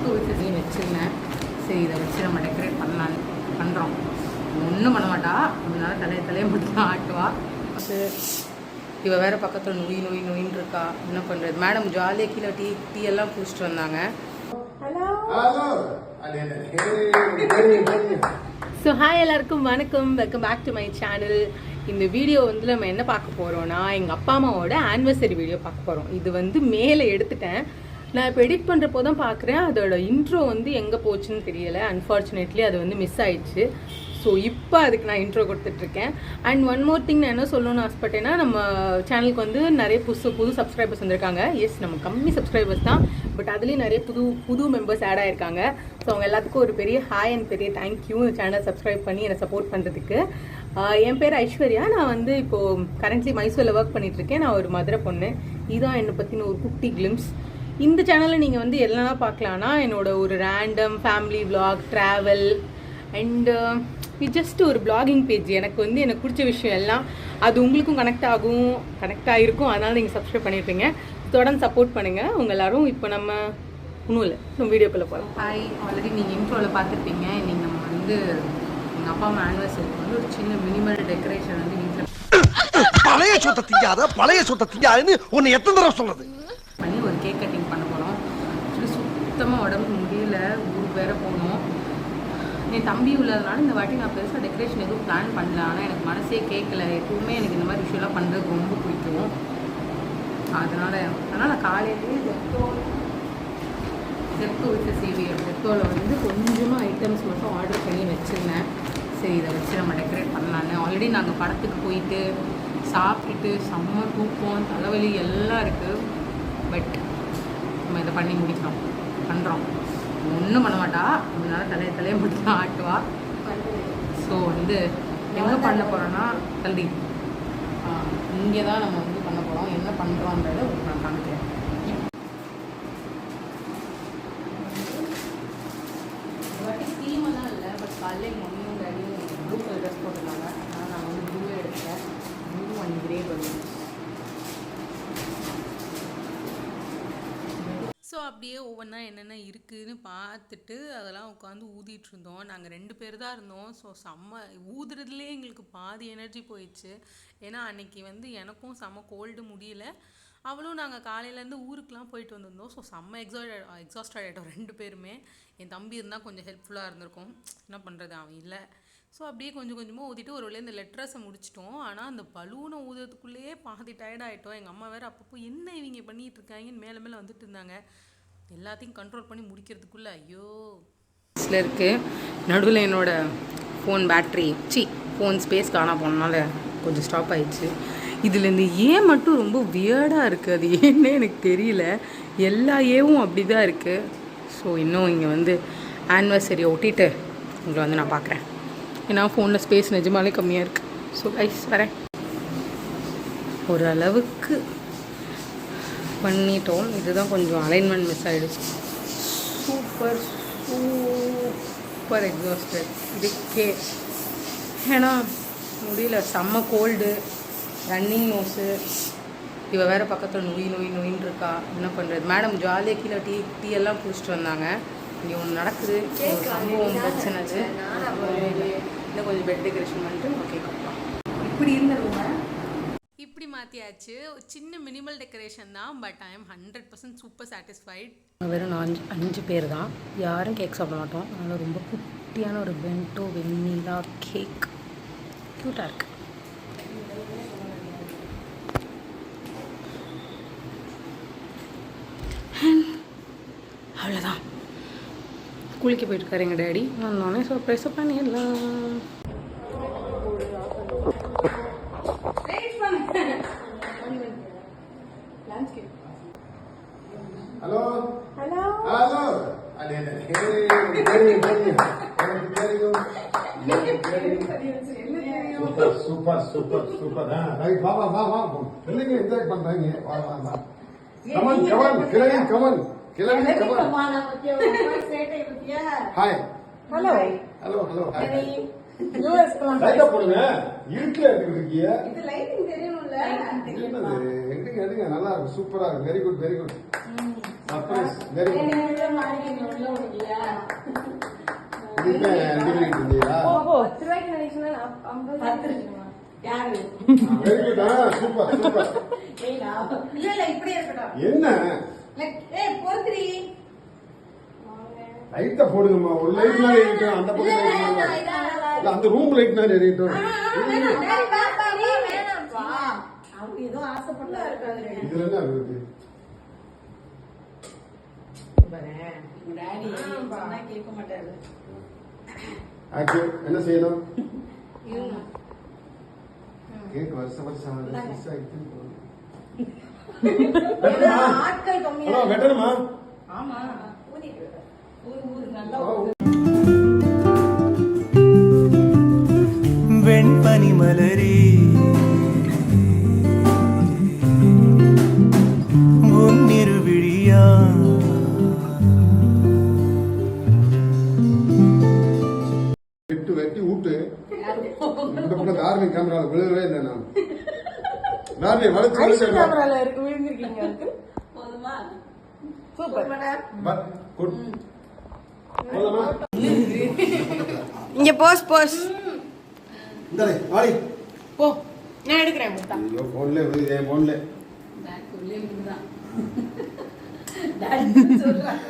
Step வச்சு வச்சுருந்தேன். சரி இதை வச்சு நம்ம டெக்கரேட் பண்ணுறோம். ஒன்றும் பண்ண மாட்டா, அதனால தலையை மட்டும் தான் ஆட்டுவா. இவ வேறு பக்கத்தில் நொயின்னு இருக்கா. என்ன பண்ணுறது? மேடம் ஜாலியாக கீழே டீ எல்லாம் குடிச்சிட்டு வந்தாங்க. ஸோ ஹாய் எல்லாருக்கும் வணக்கம், welcome back to my channel. இந்த வீடியோ வந்து நம்ம என்ன பார்க்க போகிறோன்னா, எங்கள் அப்பா அம்மாவோட ஆனிவர்சரி வீடியோ பார்க்க போகிறோம். இது வந்து மேலே எடுத்துட்டேன். நான் இப்போ எடிட் பண்ணுறப்போ தான் பார்க்குறேன் அதோட இன்ட்ரோ வந்து எங்கே போச்சுன்னு தெரியலை. அன்ஃபார்ச்சுனேட்லி அது வந்து மிஸ் ஆயிடுச்சு. ஸோ இப்போ அதுக்கு நான் இன்ட்ரோ கொடுத்துட்ருக்கேன். அண்ட் ஒன் மோர் திங் நான் என்ன சொல்லணும்னு ஆசைப்பட்டேன்னா, நம்ம சேனலுக்கு வந்து நிறைய புது சப்ஸ்கிரைபர்ஸ் வந்திருக்காங்க. எஸ், நம்ம கம்மி சப்ஸ்கிரைபர்ஸ் தான், பட் அதுலேயும் நிறைய புது மெம்பர்ஸ் ஆட் ஆகிருக்காங்க. ஸோ அவங்க எல்லாத்துக்கும் ஒரு பெரிய ஹாய் அண்ட் பெரிய தேங்க்யூ இந்த சேனலை சப்ஸ்கிரைப் பண்ணி என்னை சப்போர்ட் பண்ணுறதுக்கு. என் பேர் ஐஸ்வர்யா. நான் வந்து இப்போது கரண்ட்லி மைசூரில் ஒர்க் பண்ணிகிட்ருக்கேன். நான் ஒரு மதுரை பொண்ணு. இதுதான் என்னை பற்றின ஒரு குட்டி கிளிம்ஸ். இந்த சேனலில் நீங்கள் வந்து எல்லாம் பார்க்கலான்னா, என்னோட ஒரு random family vlog, travel and just ஒரு பிளாகிங் பேஜ். எனக்கு பிடிச்ச விஷயம் எல்லாம் அது உங்களுக்கும் கனெக்ட் ஆகிருக்கும். அதனால் நீங்கள் சப்ஸ்கிரைப் பண்ணியிருப்பீங்க. தொடர்ந்து சப்போர்ட் பண்ணுங்கள் உங்கள் எல்லோரும். இப்போ நம்ம ஒன்றும் இல்லை, நம்ம வீடியோக்குள்ளே போகலாம். ஹாய், ஆல்ரெடி நீங்கள் இன்ட்ரோவில் பார்த்துருப்பீங்க. இன்றைக்கி நம்ம வந்து எங்கள் அப்பா அம்மா ஆனிவர்சரிக்கு வந்து ஒரு சின்ன மினிமல் டெக்கரேஷன் வந்து வீட்டில் பழைய சொத்தை திங்காதுன்னு ஒன்று எத்தனை தடவை சொல்கிறது பண்ணி ஒரு கேக் கட்டிங் பண்ண போகிறோம். ஆக்சுவலி சுத்தமாக உடம்பு முடியல, ஊருக்கு வேற போகணும். என் தம்பி உள்ளதுனால இந்த வாட்டி நான் பெருசாக டெக்கரேஷன் எதுவும் பிளான் பண்ணல. ஆனால் எனக்கு மனசே கேட்கல. எப்பவுமே எனக்கு இந்த மாதிரி விஷயம்லாம் பண்ணுறதுக்கு ரொம்ப பிடிக்கும். அதனால் காலையிலேயே ஜெப்டோ வித் சேவியர் ஜெப்டோவில் வந்து கொஞ்சமாக ஐட்டம்ஸ் மட்டும் ஆர்டர் பண்ணி வச்சுருந்தேன். சரி இதை வச்சு நம்ம டெக்கரேட் பண்ணலான்னு. ஆல்ரெடி நாங்கள் படத்துக்கு போயிட்டு சாப்பிட்டுட்டு செம்ம தூக்கம், தலைவலி எல்லாம் இருக்குது. பட் நம்ம இதை பண்ணி பண்ணுறோம். ஒன்றும் பண்ண மாட்டா, அதனால தலையை மட்டும் தான் ஆட்டுவா. ஸோ வந்து எங்கே பண்ண போகிறோன்னா, கல்வி இங்கே தான் நம்ம வந்து பண்ண போகிறோம். என்ன பண்ணுறோன்றதை நான் காமிக்கிறேன். தீமெல்லாம் இல்லை, பட் காலையில் மம்மியும் டேடியும் ப்ளூ கலர் ட்ரெஸ் போட்டிருந்தாங்க. அதனால் நான் வந்து ப்ளூவே எடுத்தேன். ப்ளூ அண்ட் கிரே பண்ணுவேன். ஸோ அப்படியே ஒவ்வொன்றா என்னென்ன இருக்குதுன்னு பார்த்துட்டு அதெல்லாம் உட்காந்து ஊதிட்டு இருந்தோம். நாங்கள் 2 பேர் தான் இருந்தோம். ஸோ ஊதுறதுலேயே எங்களுக்கு பாதி எனர்ஜி போயிடுச்சு. ஏன்னா அன்றைக்கி வந்து எனக்கும் செம்ம கோல்டு, முடியல. அவளும் நாங்கள் காலையிலேருந்து ஊருக்கெலாம் போயிட்டு வந்திருந்தோம். ஸோ செம்ம எக்ஸாஸ்ட் ஆகிட்டோம் 2 பேருமே. என் தம்பி இருந்தால் கொஞ்சம் ஹெல்ப்ஃபுல்லாக இருந்திருக்கும். என்ன பண்ணுறது, அவன் இல்லை. ஸோ அப்படியே கொஞ்சம் கொஞ்சமாக ஊதிட்டு ஒரு வழியாக இந்த லெட்டர்ஸை முடிச்சிட்டோம். ஆனால் அந்த பலூனை ஊதுறதுக்குள்ளேயே பாதி டயர்டாகிட்டோம். எங்கள் அம்மா வேறு அப்பப்போ என்ன இவங்க பண்ணிகிட்டு இருக்காங்கன்னு மேலே வந்துட்டு இருந்தாங்க. எல்லாத்தையும் கண்ட்ரோல் பண்ணி முடிக்கிறதுக்குள்ளே ஐயோ இருக்குது. நடுவில் என்னோடய ஃபோன் ஸ்பேஸ் காணா போனனால கொஞ்சம் ஸ்டாப் ஆயிடுச்சு. இதுலேருந்து ஏன் மட்டும் ரொம்ப வியர்டாக இருக்குது. அது ஏன்னே எனக்கு தெரியல. எல்லா ஏவும் அப்படி தான் இருக்குது. ஸோ இன்னும் இங்கே வந்து ஆனிவர்சரியை ஒட்டிட்டு உங்களை வந்து நான் பார்க்குறேன். ஏன்னா ஃபோனில் ஸ்பேஸ் நிஜமாலே கம்மியாக இருக்குது. ஸோ கைஸ் வரேன். ஓரளவுக்கு பண்ணிட்டோம். இதுதான் கொஞ்சம் அலைன்மெண்ட் மிஸ் ஆகிடுச்சு. சூப்பர் எக்ஸாஸ்டட் இதுக்கே. ஏன்னா முடியல, செம்ம கோல்டு, ரன்னிங் நோஸு. இவ வேறு பக்கத்தில் நொயின்னு இருக்கா. என்ன பண்ணுறது? மேடம் ஜாலியாக கீழே டீ எல்லாம் குடிச்சிட்டு வந்தாங்க. இங்கே ஒன்று நடக்குது, ஒரு சம்பவம் பிரச்சனைது. இன்னும் கொஞ்சம் பெட் டெக்கரேஷன் பண்ணிட்டு ஓகே கப்பலாம். இப்படி இருந்ததுங்க இப்படி மாற்றியாச்சு. சின்ன மினிமல் டெக்கரேஷன் தான், but I am 100% super satisfied. வெறும் 5 பேர் தான், யாரும் கேக் சாப்பிட மாட்டோம். அதனால் ரொம்ப குட்டியான ஒரு பென்டோ வெண்ணிலா கேக் க்யூட்டாக இருக்குது. அவ்வளோதான். குளிக்க போயிட்டுருக்காரு எங்கள் டேடி. வந்தோடனே சர்ப்ரைஸாக பண்ணிடலாம். சூப்பர். ரைட், வா. பிள்ளைங்க என்ஜாய் பண்றாங்க. வா. கமன். ஹாய். ஹலோ. லைட்டா போடுங்க. இருட்டுல இருக்கீங்க. இது லைட்டிங் தெரியணும்ல. எடுங்க. நல்லா இருக்கு. சூப்பரா இருக்கு. Very good. Surprise. Very good. வீட்டுல ரெடி பண்ணிட்டு இருந்தீங்களா? ஓஹோ. 10 ரூபாய்க்கு நினைச்சேன்னா 50 யாரு வெரி குட். Super super. இல்ல இப்படியே இருக்கட்டும். என்ன பொறுத்துடி. லைட்ட போடுங்கம்மா. ஒரு லைட் நாள் எரியட்டும். அந்த பக்கம் லைட் இல்ல, அந்த ரூம் லைட் நாள் எரியட்டும். அவங்க ஏதோ ஆசைப்பட்டா இருக்காது. இதுல என்ன இருக்கு? டாடி சொன்னா கேட்க மாட்டாரு. ஆக்சுவலி என்ன செய்யணும்? கேக் வருஷம் மிஸ் ஆயிடுச்சு. ஆட்கள் கம்மியா. ஹலோ வெட்டணுமா? ஆமா ஊதிட்டு ஊரு நல்லா வெண்பனி மலரே உன்னிருவிழியா வெட்டு வெட்டி ஊட்டு. இந்த பக்கம் தார்மி கேமரால விழுகவே இல்லை. நான் தார்மி வளர்ச்சி கேமரால இருக்கு விழுந்திருக்கீங்க. போதுமா? சூப்பர். போலாமா? இங்க போஸ் இந்த வாடி. போ, நான் எடுக்கிறேன் முத்தா. ஐயோ போன்ல விழுது. என் போன்ல டாடி உள்ளே விடுதான். டாடி சொல்றாங்க.